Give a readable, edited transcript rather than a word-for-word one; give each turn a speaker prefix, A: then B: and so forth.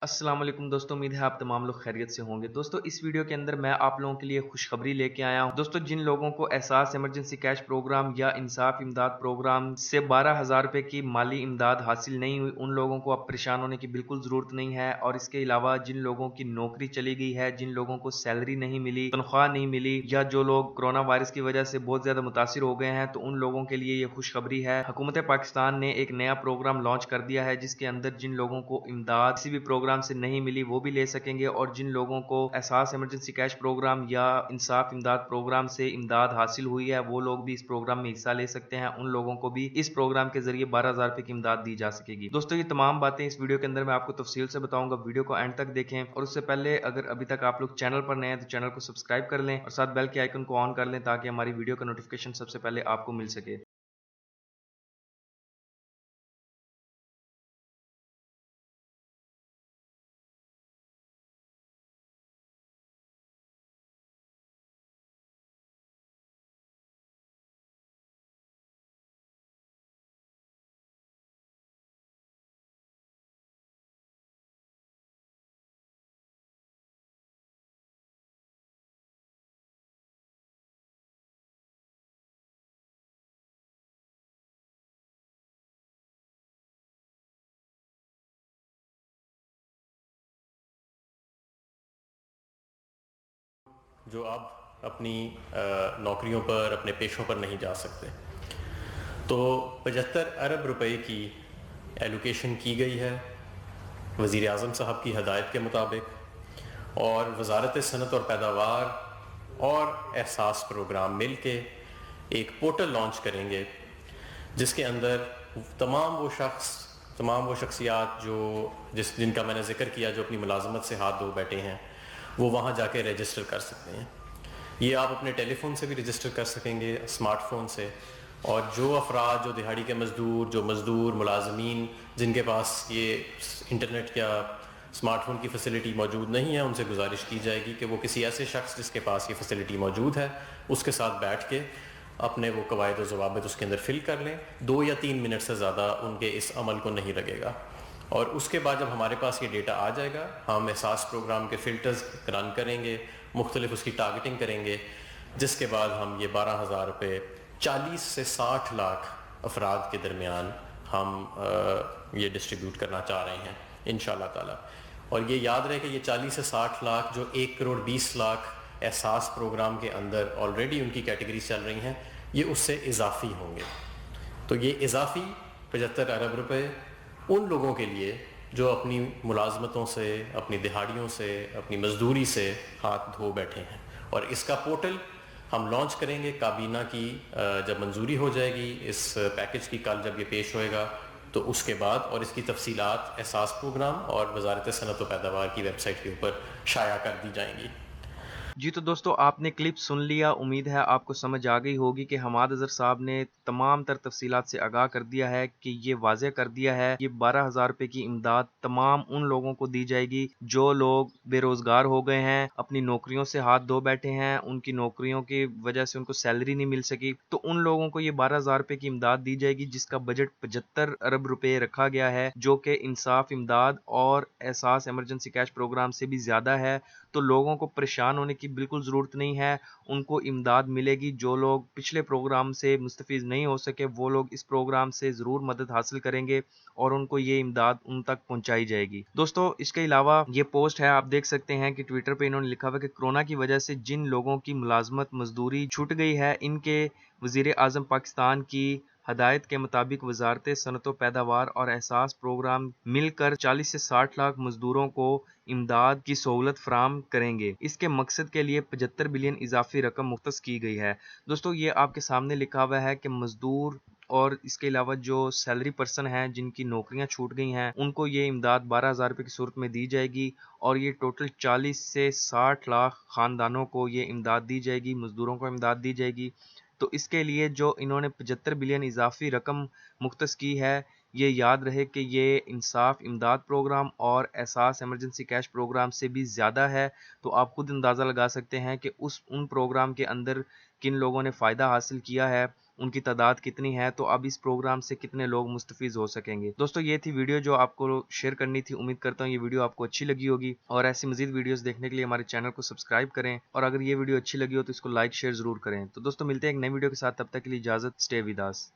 A: अस्सलाम वालेकुम दोस्तों, उम्मीद है आप तमाम लोग खैरियत से होंगे। दोस्तों इस वीडियो के अंदर मैं आप लोगों के लिए खुशखबरी लेके आया हूं। दोस्तों जिन लोगों को एहसास इमरजेंसी कैश प्रोग्राम या इंसाफ इमदाद प्रोग्राम से 12,000 रुपए की माली इमदाद हासिल नहीं हुई, उन लोगों को अब परेशान होने की बिल्कुल ज़रूरत नहीं है। और इसके अलावा जिन लोगों की नौकरी चली गई है, जिन लोगों को सैलरी नहीं मिली, तनख्वाह नहीं मिली, या जो लोग कोरोना वायरस की वजह से बहुत ज़्यादा मुतासिर हो गए हैं, तो उन लोगों के लिए ये खुशखबरी है। हुकूमत पाकिस्तान ने एक नया प्रोग्राम लॉन्च कर दिया है जिसके अंदर जिन लोगों को इमदाद किसी भी प्रोग्राम से नहीं मिली वो भी ले सकेंगे, और जिन लोगों को एहसास इमरजेंसी कैश प्रोग्राम या इंसाफ इमदाद प्रोग्राम से इमदाद हासिल हुई है वो लोग भी इस प्रोग्राम में हिस्सा ले सकते हैं। उन लोगों को भी इस प्रोग्राम के जरिए 12,000 रुपए की इमदाद दी जा सकेगी। दोस्तों ये तमाम बातें इस वीडियो के अंदर मैं आपको तफसील से बताऊंगा, वीडियो को एंड तक देखें। और उससे पहले अगर अभी तक आप लोग चैनल पर नए हैं तो चैनल को सब्सक्राइब कर लें और साथ बेल के आइकन को ऑन कर लें ताकि हमारी वीडियो का नोटिफिकेशन सबसे पहले आपको मिल सके।
B: जो अब अपनी नौकरियों पर, अपने पेशों पर नहीं जा सकते। तो 75 अरब रुपए की एलोकेशन की गई है वज़ीर आज़म साहब की हदायत के मुताबिक, और वज़ारत सनत और पैदावार और एहसास प्रोग्राम मिल के एक पोर्टल लॉन्च करेंगे जिसके अंदर तमाम वो शख्सियात जिनका मैंने ज़िक्र किया, जो अपनी मुलाजमत से हाथ धो बैठे हैं, वो वहाँ जाके रजिस्टर कर सकते हैं। ये आप अपने टेलीफोन से भी रजिस्टर कर सकेंगे, स्मार्टफोन से। और जो अफराद, जो दिहाड़ी के मज़दूर, जो मज़दूर मुलाजमीन जिनके पास ये इंटरनेट या स्मार्टफोन की फ़ैसिलिटी मौजूद नहीं है, उनसे गुजारिश की जाएगी कि वो किसी ऐसे शख्स जिसके पास ये फ़ैसिलिटी मौजूद है उसके साथ बैठ के अपने वो कवायद और ज़वाबित उसके अंदर फ़िल कर लें। 2 या 3 मिनट से ज़्यादा उनके इस अमल को नहीं लगेगा। और उसके बाद जब हमारे पास ये डेटा आ जाएगा, हम एहसास प्रोग्राम के फ़िल्टर्स रन करेंगे, मुख्तलिफ उसकी टारगेटिंग करेंगे, जिसके बाद हम ये 12,000 रुपये 40 से 60 लाख अफराद के दरमियान हम ये डिस्ट्रीब्यूट करना चाह रहे हैं इंशाअल्लाह ताला। और ये याद रहे कि ये 40 से 60 लाख जो 1 करोड़ 20 लाख एहसास प्रोग्राम के अंदर ऑलरेडी उनकी कैटेगरीज चल रही हैं, ये उससे इजाफी होंगे। तो ये इजाफी 75 अरब रुपए उन लोगों के लिए जो अपनी मुलाजमतों से, अपनी दिहाड़ियों से, अपनी मजदूरी से हाथ धो बैठे हैं। और इसका पोर्टल हम लॉन्च करेंगे काबीना की जब मंजूरी हो जाएगी इस पैकेज की, कल जब ये पेश होएगा तो उसके बाद, और इसकी तफसीलात एहसास प्रोग्राम और वज़ारत सनत व पैदावार की वेबसाइट के ऊपर शाया कर दी जाएंगी।
A: जी तो दोस्तों आपने क्लिप सुन लिया, उम्मीद है आपको समझ आ गई होगी कि हमाद अज़हर साहब ने तमाम तर तफसीलात से आगाह कर दिया है कि ये वाज़ेह कर दिया है ये 12,000 रुपए की इमदाद तमाम उन लोगों को दी जाएगी जो लोग बेरोज़गार हो गए हैं, अपनी नौकरियों से हाथ धो बैठे हैं, उनकी नौकरियों की वजह से उनको सैलरी नहीं मिल सकी, तो उन लोगों को ये 12,000 रुपए की इमदाद दी जाएगी जिसका बजट 75 अरब रुपए रखा गया है, जो कि इंसाफ इमदाद और एहसास इमरजेंसी कैश प्रोग्राम से भी ज़्यादा है। तो लोगों को परेशान होने की बिल्कुल ज़रूरत नहीं है, उनको इमदाद मिलेगी। जो लोग पिछले प्रोग्राम से मुस्तफ़ीज़ नहीं हो सके वो लोग इस प्रोग्राम से ज़रूर मदद हासिल करेंगे और उनको ये इमदाद उन तक पहुंचाई जाएगी। दोस्तों इसके अलावा ये पोस्ट है, आप देख सकते हैं कि ट्विटर पे इन्होंने लिखा हुआ है कि कोरोना की वजह से जिन लोगों की मुलाजमत मजदूरी छूट गई है, इनके वज़ीर आज़म पाकिस्तान की हदायत के मुताबिक वजारत सनत पैदावार और एहसास प्रोग्राम मिलकर 40 से 60 लाख मजदूरों को इमदाद की सहूलत फराम करेंगे। इसके मकसद के लिए 75 बिलियन इजाफी रकम मुख्तस की गई है। दोस्तों ये आपके सामने लिखा हुआ है कि मजदूर और इसके अलावा जो सैलरी पर्सन हैं जिनकी नौकरियां छूट गई हैं उनको ये इमदाद 12,000 रुपये की सूरत में दी जाएगी, और ये टोटल 40 से 60 लाख ख़ानदानों को ये इमदाद दी जाएगी, मजदूरों को इमदाद दी जाएगी। तो इसके लिए जो इन्होंने 75 बिलियन इजाफी रकम मुख्तस की है, ये याद रहे कि ये इंसाफ इमदाद प्रोग्राम और एहसास इमरजेंसी कैश प्रोग्राम से भी ज़्यादा है। तो आप खुद अंदाज़ा लगा सकते हैं कि उन प्रोग्राम के अंदर किन लोगों ने फ़ायदा हासिल किया है। ان کی تعداد کتنی ہے، تو اب اس پروگرام سے کتنے لوگ مستفید ہو سکیں گے۔ دوستو یہ تھی ویڈیو جو آپ کو شیئر کرنی تھی، امید کرتا ہوں یہ ویڈیو آپ کو اچھی لگی ہوگی، اور ایسی مزید ویڈیوز دیکھنے کے لیے ہمارے چینل کو سبسکرائب کریں، اور اگر یہ ویڈیو اچھی لگی ہو تو اس کو لائک شیئر ضرور کریں۔ تو دوستو ملتے ہیں ایک نئی ویڈیو کے ساتھ، تب تک کے لیے اجازت، اسٹے ود اس۔